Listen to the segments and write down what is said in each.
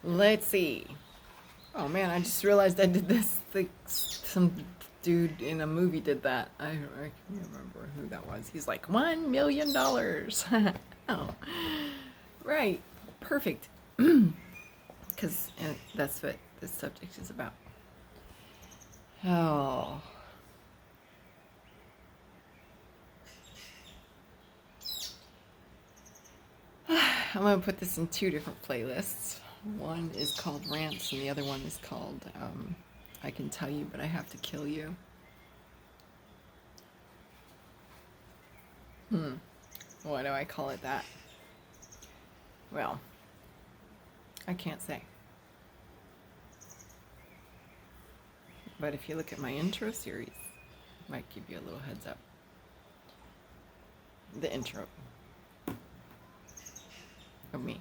Let's see. Oh man, I just realized I did this. Like, some dude in a movie did that. I can't remember who that was. He's like, $1 million. Oh, right. Perfect. Because that's what this subject is about. Oh. I'm going to put this in two different playlists. One is called Rants, and the other one is called I Can Tell You, But I Have to Kill You. Why do I call it that? Well, I can't say. But if you look at my intro series, it might give you a little heads up. The intro of me.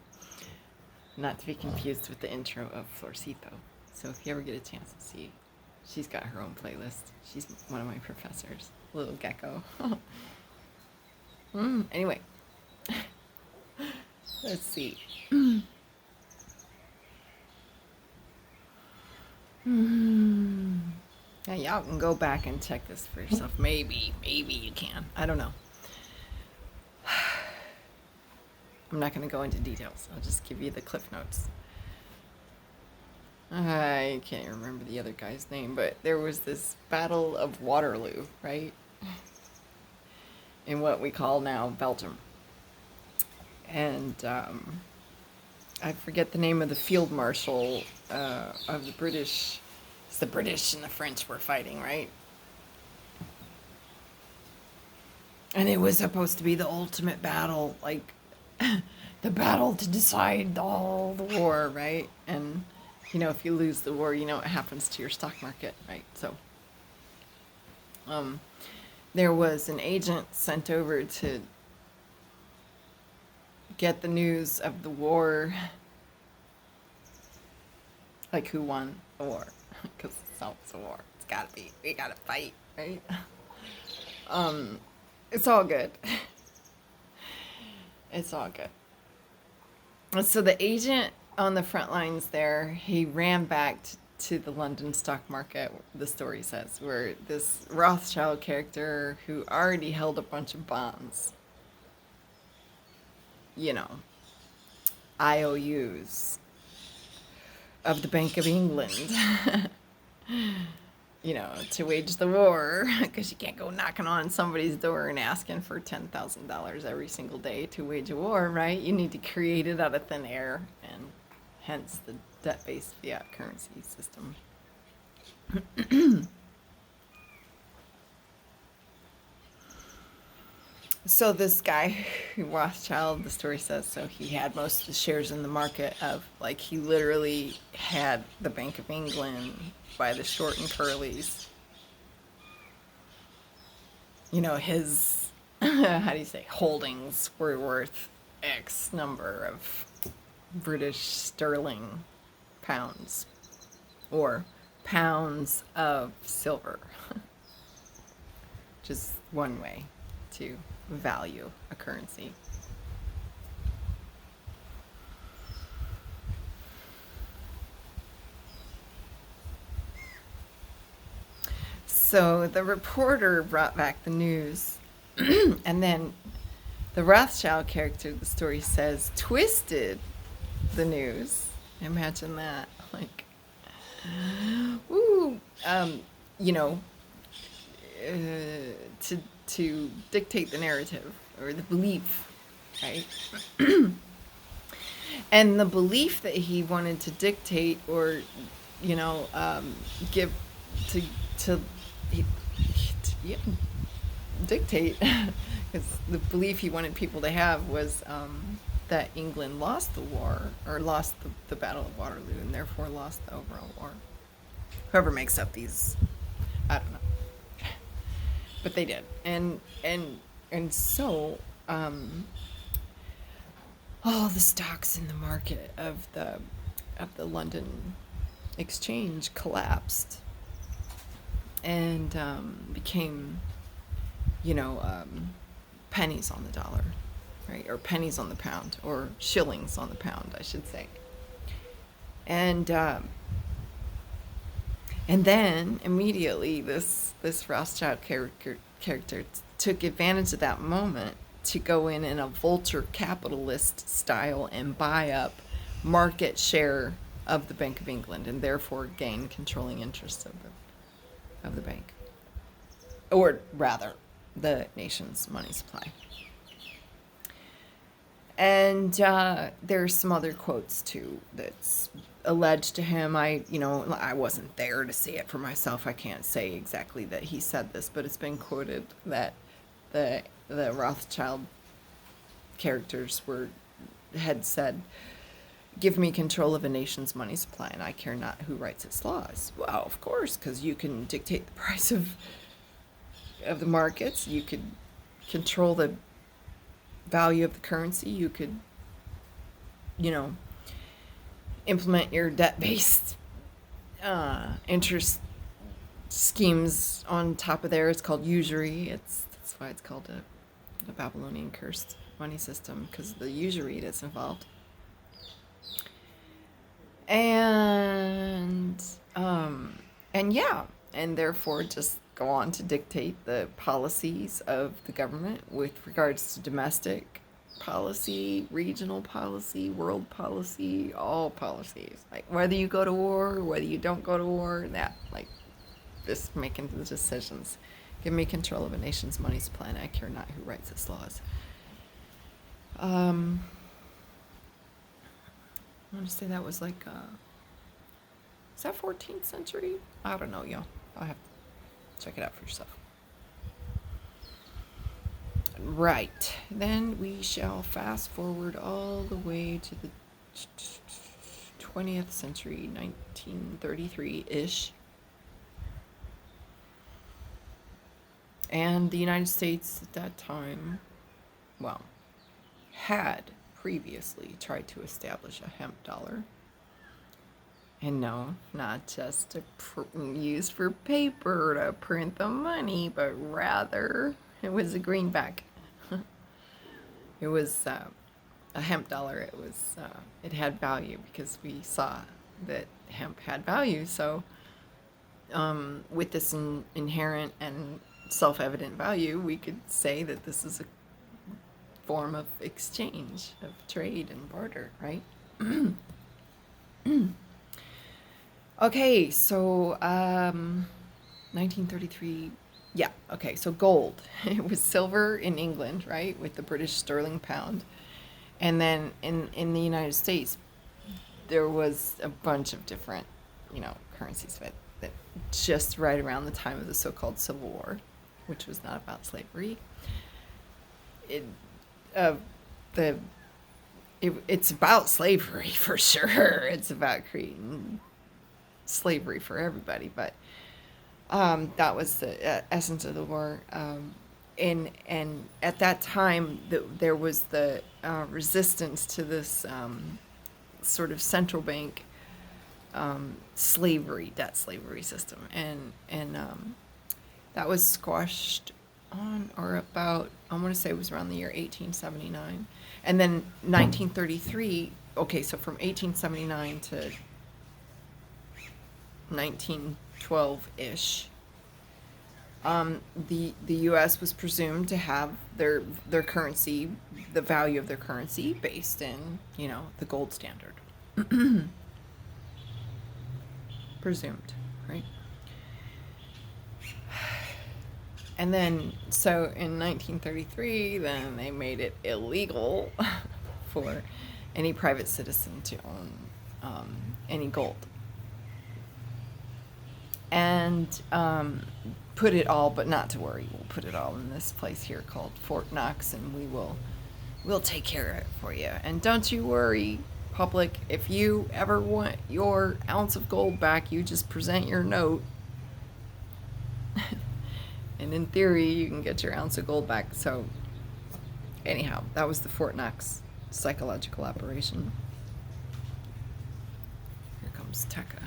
Not to be confused with the intro of Florcito. So if you ever get a chance to see, she's got her own playlist. She's one of my professors. Little gecko. Anyway. Let's see. Yeah, y'all can go back and check this for yourself. Maybe you can. I don't know. I'm not going to go into details. I'll just give you the cliff notes. I can't remember the other guy's name, but there was this Battle of Waterloo, right? In what we call now Belgium. And I forget the name of the field marshal of the British. It's the British and the French were fighting, right? And it was supposed to be the ultimate battle, like the battle to decide all the war, right? And, if you lose the war, what happens to your stock market, right? So there was an agent sent over to get the news of the war, like who won the war, because it's a war. It's gotta be. We gotta fight, right? It's all good. It's all good. So the agent on the front lines there, he ran back to the London stock market, the story says, where this Rothschild character who already held a bunch of bonds, IOUs of the Bank of England, to wage the war, because you can't go knocking on somebody's door and asking for $10,000 every single day to wage a war, right? You need to create it out of thin air, and hence the debt-based fiat currency system. So this guy, Rothschild, the story says, so he had most of the shares in the market of, like, he literally had the Bank of England by the short and curlies. His, how do you say, holdings were worth X number of British sterling pounds, or pounds of silver, which is one way to value a currency. So the reporter brought back the news, and then the Rothschild character of the story says twisted the news. Imagine that, like, ooh, to dictate the narrative or the belief, right? And the belief that he wanted to dictate, or give to dictate, because the belief he wanted people to have was that England lost the war, or lost the Battle of Waterloo, and therefore lost the overall war. Whoever makes up these, I don't know. But they did, and so all the stocks in the market of the London exchange collapsed, and became, pennies on the dollar, right, or pennies on the pound, or shillings on the pound, I should say. And and then immediately this Rothschild character took advantage of that moment to go in a vulture capitalist style and buy up market share of the Bank of England and therefore gain controlling interest of the bank, or rather, the nation's money supply. And there's some other quotes too that's alleged to him. I wasn't there to see it for myself. I can't say exactly that he said this, but it's been quoted that the Rothschild characters had said, "Give me control of a nation's money supply, and I care not who writes its laws." Well, of course, because you can dictate the price of the markets. You could control the value of the currency. You could, implement your debt-based interest schemes on top of there. It's called usury. That's why it's called a Babylonian cursed money system, because of the usury that's involved. And yeah, and therefore just go on to dictate the policies of the government with regards to domestic policy, regional policy, world policy, all policies. Like whether you go to war, whether you don't go to war, just making the decisions. Give me control of a nation's money supply, and I care not who writes its laws. I want to say that was is that 14th century? I don't know, y'all. I'll have to check it out for yourself. Right. Then we shall fast forward all the way to the 20th century, 1933-ish. And the United States at that time, had previously tried to establish a hemp dollar. And no, not just to use for paper to print the money, but rather it was a greenback. It was a hemp dollar. It had value because we saw that hemp had value. So with this inherent and self-evident value, we could say that this is a form of exchange, of trade and barter, right? Okay, so 1933. Yeah, okay, so gold. It was silver in England, right, with the British sterling pound. And then in the United States, there was a bunch of different, currencies that just right around the time of the so-called Civil War, which was not about slavery. It's about slavery for sure. It's about creating slavery for everybody, but that was the essence of the war. And at that time, there was the resistance to this sort of central bank debt slavery system, and that was squashed on or about, I want to say it was around the year 1879, and then 1933. Okay, so from 1879 to 1912-ish, the U.S. was presumed to have their currency, the value of their currency, based in the gold standard. Presumed, right? And then, so in 1933, then they made it illegal for any private citizen to own any gold. And put it all, but not to worry, we'll put it all in this place here called Fort Knox, and we'll take care of it for you. And don't you worry, public, if you ever want your ounce of gold back, you just present your note. And in theory, you can get your ounce of gold back. So anyhow, that was the Fort Knox psychological operation. Here comes Tekka,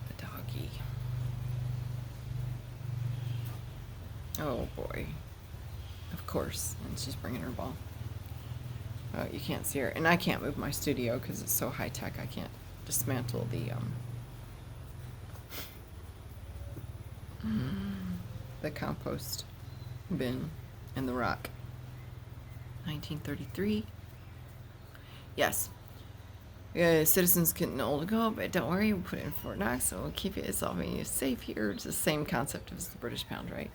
the doggy. Oh boy. Of course. And she's bringing her ball. Oh, you can't see her. And I can't move my studio because it's so high tech. I can't dismantle the compost bin and the rock. 1933. Yes. Citizens couldn't hold to go, but don't worry, we'll put it in Fort Knox, so we'll keep it. It's all being safe here. It's the same concept as the British pound, right?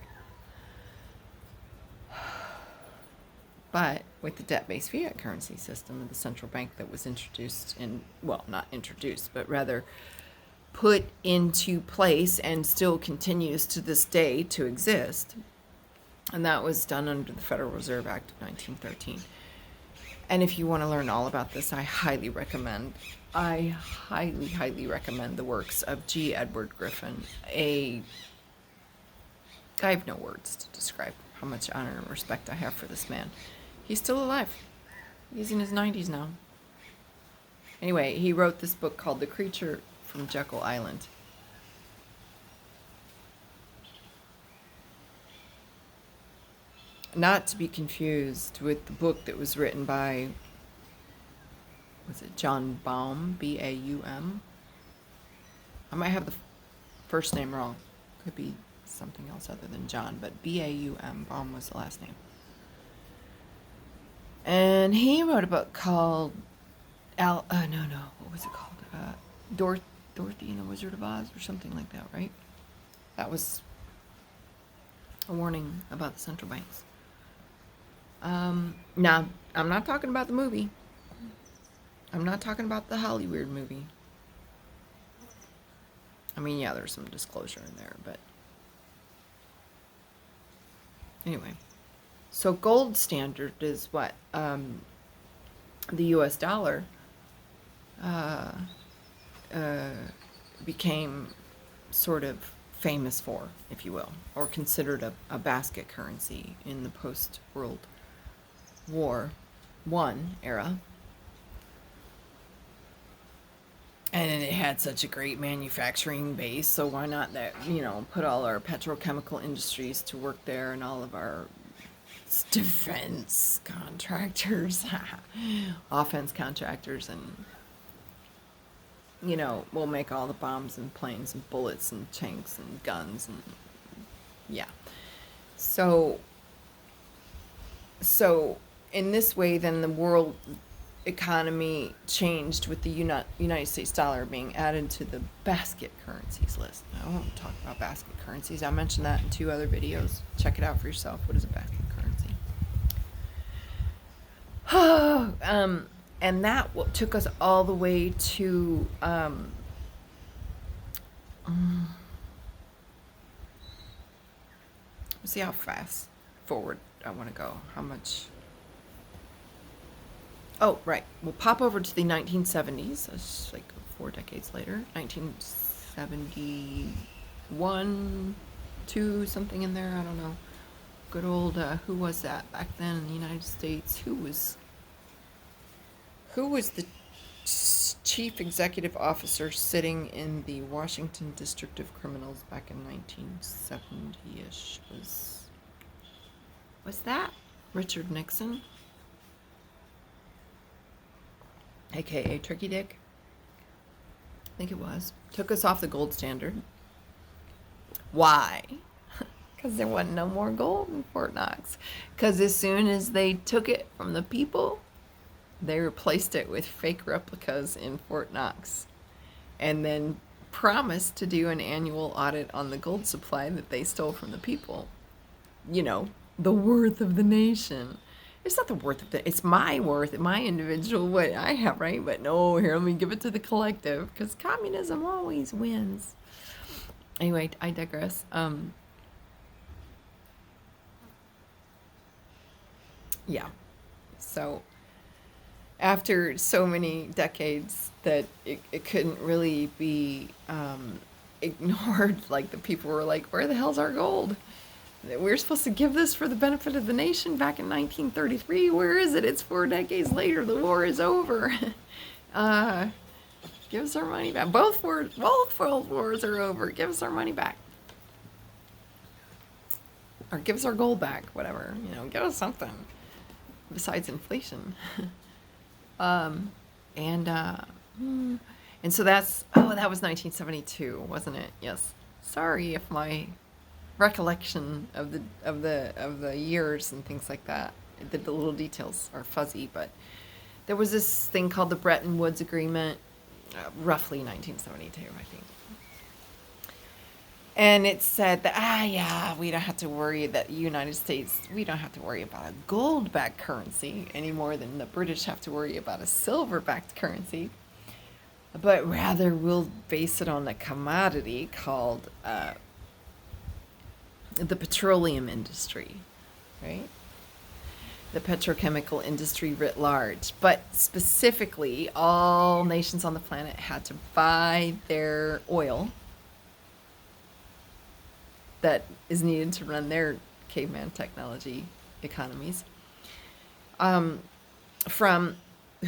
But with the debt-based fiat currency system of the central bank that was introduced well, not introduced, but rather put into place and still continues to this day to exist, and that was done under the Federal Reserve Act of 1913. And if you want to learn all about this, I highly recommend the works of G. Edward Griffin. I have no words to describe how much honor and respect I have for this man. He's still alive. He's in his 90s now. Anyway, he wrote this book called The Creature from Jekyll Island. Not to be confused with the book that was written by, was it John Baum, B-A-U-M? I might have the first name wrong. Could be something else other than John, but B-A-U-M, Baum was the last name. And he wrote a book called, what was it called? Dorothy and the Wizard of Oz, or something like that, right? That was a warning about the central banks. Now, I'm not talking about the movie. I'm not talking about the Hollywood movie. I mean, yeah, there's some disclosure in there, but anyway. So gold standard is what the U.S. dollar became sort of famous for, if you will, or considered a basket currency in the post-World War I era. And it had such a great manufacturing base, so why not put all our petrochemical industries to work there, and all of our defense contractors, offense contractors, and we'll make all the bombs and planes and bullets and tanks and guns, and yeah. So in this way, then the world economy changed with the United States dollar being added to the basket currencies list. Now, I won't talk about basket currencies. I mentioned that in 2 other videos. Check it out for yourself. What is a basket currency? And that took us all the way to see how fast forward I want to go. How much? Oh, right. We'll pop over to the 1970s. That's like 4 decades later. 1971, 2, something in there. I don't know. Good old, who was that back then in the United States? Who was the chief executive officer sitting in the Washington District of Criminals back in 1970-ish? Was that Richard Nixon? AKA Tricky Dick? I think it was. Took us off the gold standard. Why? Because there wasn't no more gold in Fort Knox. Because as soon as they took it from the people, they replaced it with fake replicas in Fort Knox, and then promised to do an annual audit on the gold supply that they stole from the people. The worth of the nation. It's not the worth of it's my worth, my individual, what I have, right? But no, here, let me give it to the collective, because communism always wins. Anyway, I digress. Yeah. So after so many decades that it couldn't really be ignored, like the people were like, where the hell's our gold? We're supposed to give this for the benefit of the nation back in 1933. Where is it? It's 4 decades later. The war is over. Give us our money back. Both world wars are over. Give us our money back. Or give us our gold back, whatever. Give us something besides inflation. Um, and and so that was 1972, wasn't it? Yes. Sorry if my recollection of the years and things like that, the little details are fuzzy, but there was this thing called the Bretton Woods Agreement, roughly 1972, I think. And it said that, yeah, we don't have to worry that United States, we don't have to worry about a gold-backed currency any more than the British have to worry about a silver-backed currency. But rather, we'll base it on a commodity called the petroleum industry, right? The petrochemical industry writ large. But specifically, all nations on the planet had to buy their oil that is needed to run their caveman technology economies from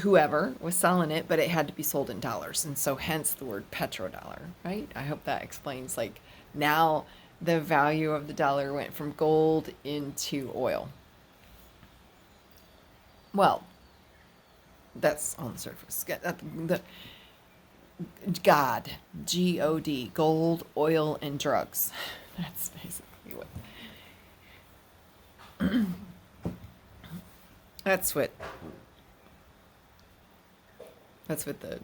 whoever was selling it, but it had to be sold in dollars. And so hence the word petrodollar, right? I hope that explains, like, now the value of the dollar went from gold into oil. Well, that's on the surface. God, G-O-D, gold, oil, and drugs. That's basically that's what the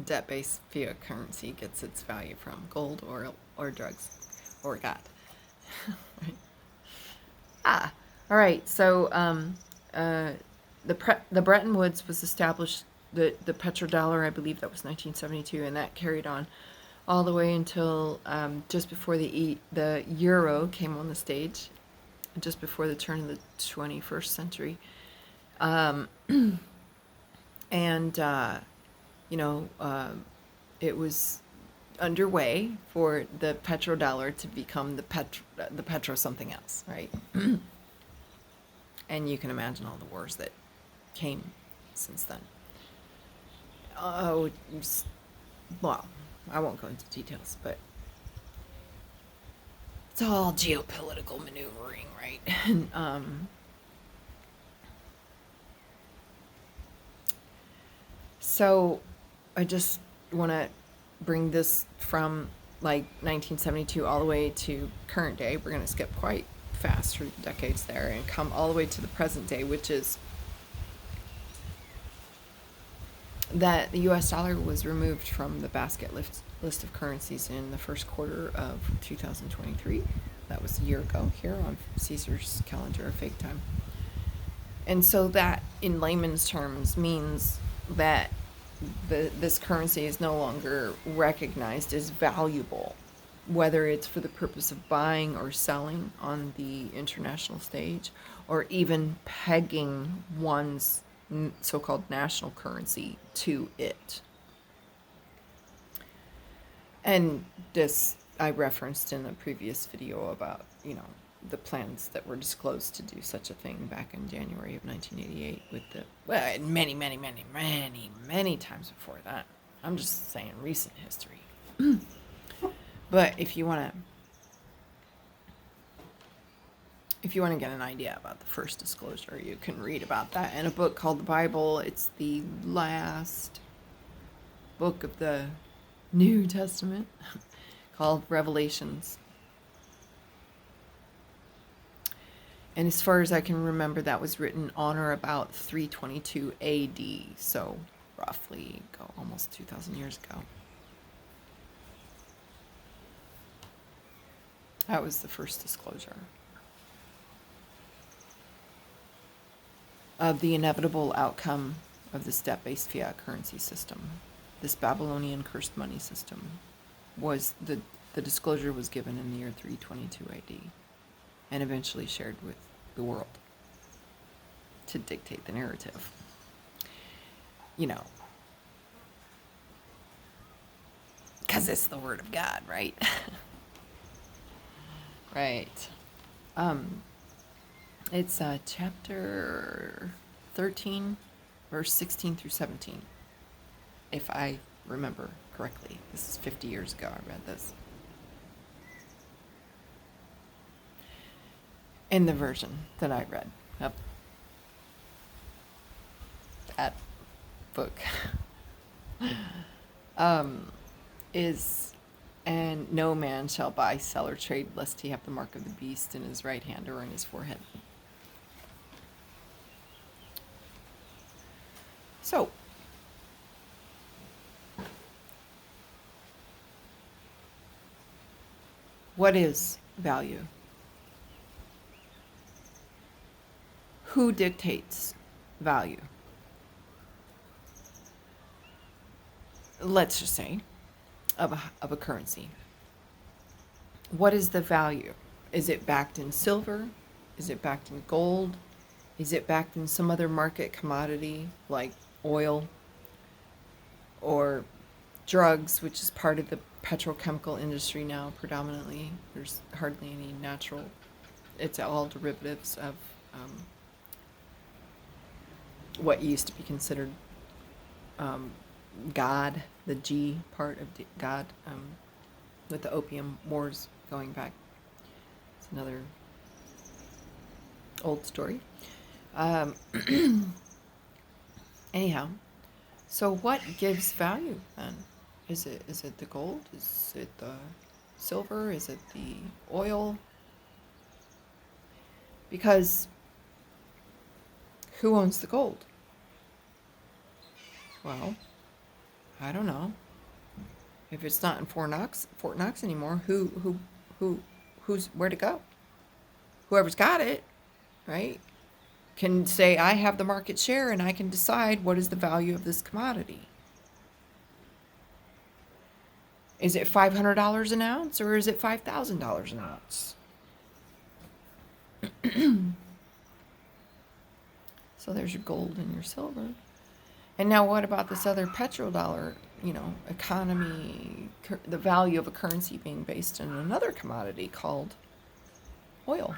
debt-based fiat currency gets its value from: gold, oil, or drugs, or God. Right? All right. So the Bretton Woods was established. The petrodollar, I believe that was 1972, and that carried on all the way until just before the euro came on the stage, just before the turn of the 21st century. It was underway for the petrodollar to become the petro something else, right? And you can imagine all the wars that came since then. Well, I won't go into details, but it's all geopolitical maneuvering, right? So I just want to bring this from like 1972 all the way to current day. We're going to skip quite fast through the decades there and come all the way to the present day, which is that the US dollar was removed from the basket list of currencies in the first quarter of 2023. That was a year ago here on Caesar's calendar of fake time. And so that, in layman's terms, means that this currency is no longer recognized as valuable, whether it's for the purpose of buying or selling on the international stage, or even pegging one's so-called national currency to it. And this I referenced in a previous video about, the plans that were disclosed to do such a thing back in January of 1988 with many times before that. I'm just saying recent history. But if you want to get an idea about the first disclosure, you can read about that in a book called the Bible. It's the last book of the New Testament called Revelations. And as far as I can remember, that was written on or about 322 AD, so roughly almost 2,000 years ago. That was the first disclosure of the inevitable outcome of this debt-based fiat currency system. This Babylonian cursed money system was the disclosure was given in the year 322 AD and eventually shared with the world to dictate the narrative. Because it's the Word of God, right? Right. It's chapter 13, verse 16 through 17, if I remember correctly. This is 50 years ago I read this. In the version that I read. Yep. book is, and no man shall buy, sell, or trade lest he have the mark of the beast in his right hand or in his forehead. So, what is value? Who dictates value? Let's just say, of a currency. What is the value? Is it backed in silver? Is it backed in gold? Is it backed in some other market commodity like oil or drugs, which is part of the petrochemical industry now predominantly? There's hardly any natural, it's all derivatives of what used to be considered God, the G part of God, with the opium wars going back. It's another old story. Anyhow, so what gives value then? Is it the gold? Is it the silver? Is it the oil? Because who owns the gold? Well, I don't know. If it's not in Fort Knox anymore, who's where to go? Whoever's got it, right, can say, I have the market share and I can decide what is the value of this commodity. Is it $500 an ounce or is it $5,000 an ounce? So there's your gold and your silver. And now what about this other petrodollar, economy, the value of a currency being based on another commodity called oil?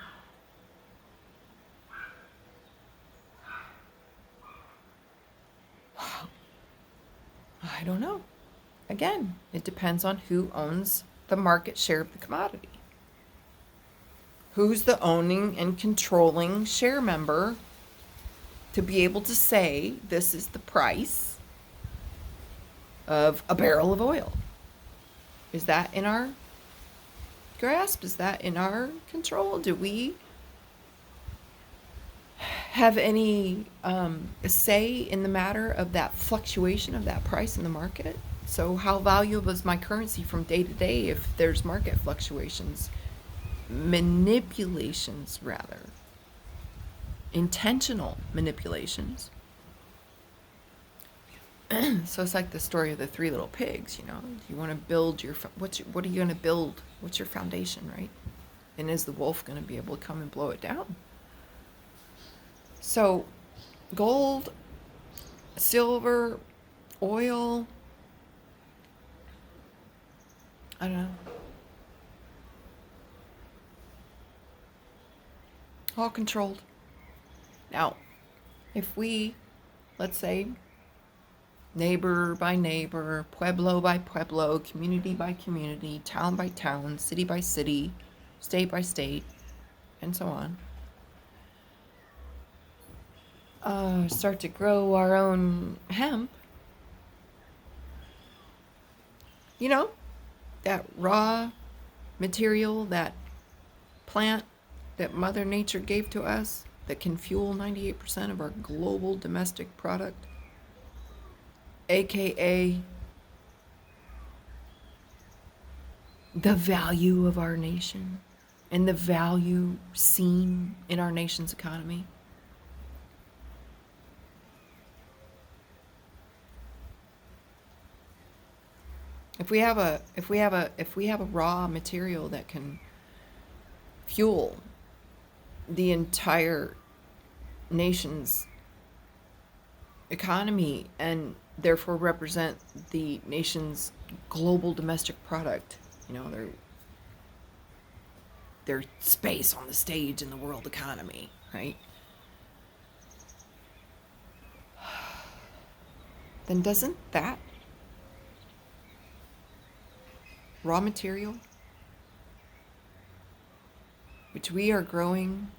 I don't know. Again, it depends on who owns the market share of the commodity. Who's the owning and controlling share member to be able to say this is the price of a barrel of oil? Is that in our grasp? Is that in our control? Do we have any say in the matter of that fluctuation of that price in the market? So how valuable is my currency from day to day if there's market fluctuations? Manipulations, rather. Intentional manipulations. So it's like the story of the three little pigs, You want to build what are you going to build? What's your foundation, right? And is the wolf going to be able to come and blow it down? So gold, silver, oil, I don't know. All controlled. Now, if we, let's say, neighbor by neighbor, pueblo by pueblo, community by community, town by town, city by city, state by state, and so on, start to grow our own hemp, that raw material, that plant that Mother Nature gave to us that can fuel 98% of our global domestic product, aka the value of our nation and the value seen in our nation's economy. If we have a raw material that can fuel the entire nation's economy and therefore represent the nation's global domestic product, their space on the stage in the world economy, right? Then doesn't that raw material, which we are growing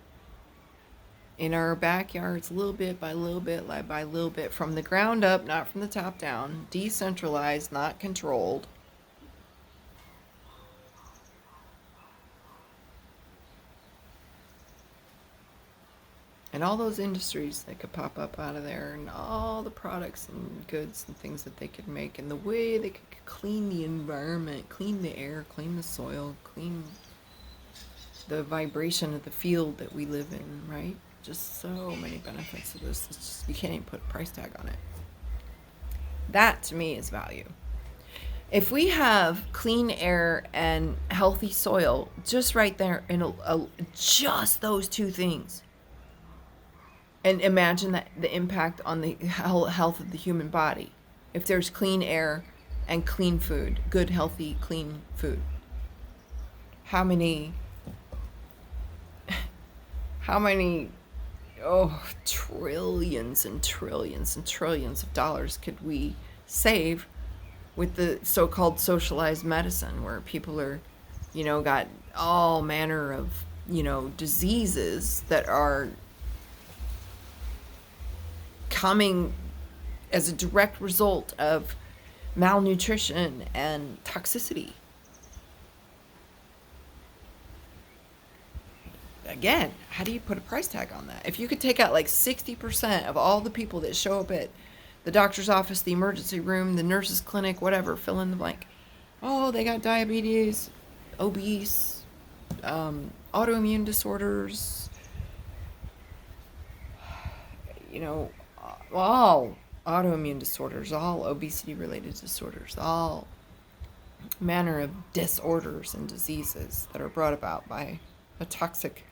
in our backyards, little bit by little bit by little bit, from the ground up, not from the top down, decentralized, not controlled. And all those industries that could pop up out of there, and all the products and goods and things that they could make, and the way they could clean the environment, clean the air, clean the soil, clean the vibration of the field that we live in, right? Just so many benefits of this. It's just, you can't even put a price tag on it. That to me is value. If we have clean air and healthy soil, just right there, in just those two things, and imagine that the impact on the health of the human body. If there's clean air and clean food, good, healthy, clean food, how many trillions and trillions and trillions of dollars could we save with the so-called socialized medicine, where people are, got all manner of, diseases that are coming as a direct result of malnutrition and toxicity. Again, how do you put a price tag on that? If you could take out like 60% of all the people that show up at the doctor's office, the emergency room, the nurse's clinic, whatever, fill in the blank. Oh, they got diabetes, obese, autoimmune disorders, all autoimmune disorders, all obesity-related disorders, all manner of disorders and diseases that are brought about by a toxic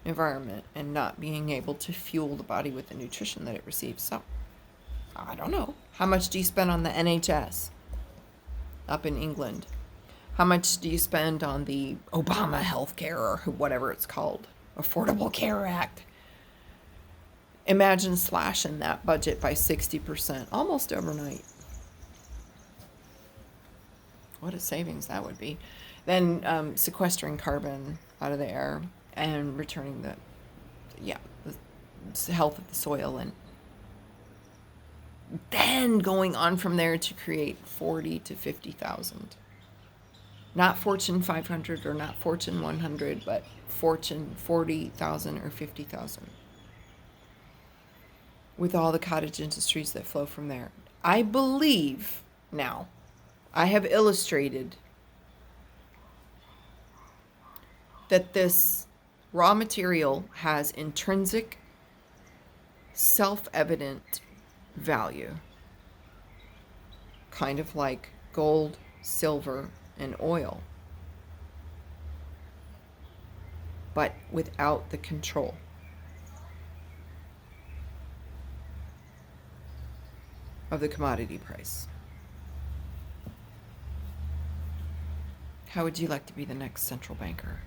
environment and not being able to fuel the body with the nutrition that it receives. So, I don't know. How much do you spend on the NHS up in England? How much do you spend on the Obama healthcare, or whatever it's called, Affordable Care Act? Imagine slashing that budget by 60%, almost overnight. What a savings that would be. Then sequestering carbon out of the air and returning the health of the soil, and then going on from there to create 40 to 50,000. Not Fortune 500 or not Fortune 100, but Fortune 40,000 or 50,000. With all the cottage industries that flow from there. I believe now, I have illustrated that this raw material has intrinsic, self-evident value. Kind of like gold, silver, and oil. But without the control. Of the commodity price. How would you like to be the next central banker?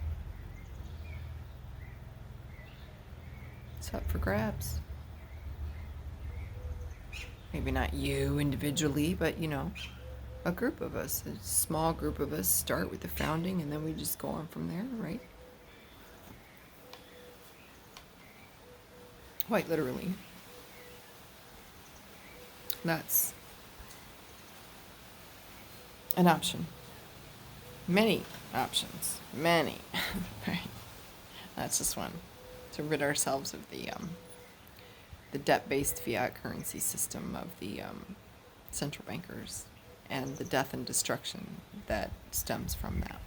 It's up for grabs. Maybe not you individually, but a group of us, a small group of us, start with the founding and then we just go on from there, right? Quite literally. That's an option. Many options. Many. Right. That's just one. To rid ourselves of the debt-based fiat currency system of the central bankers and the death and destruction that stems from that.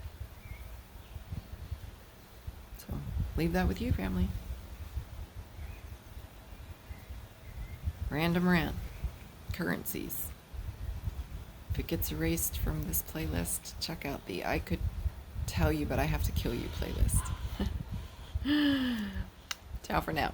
So leave that with you, family. Random rant. Currencies. If it gets erased from this playlist, check out the I Could Tell You But I Have to Kill You playlist. Ciao for now.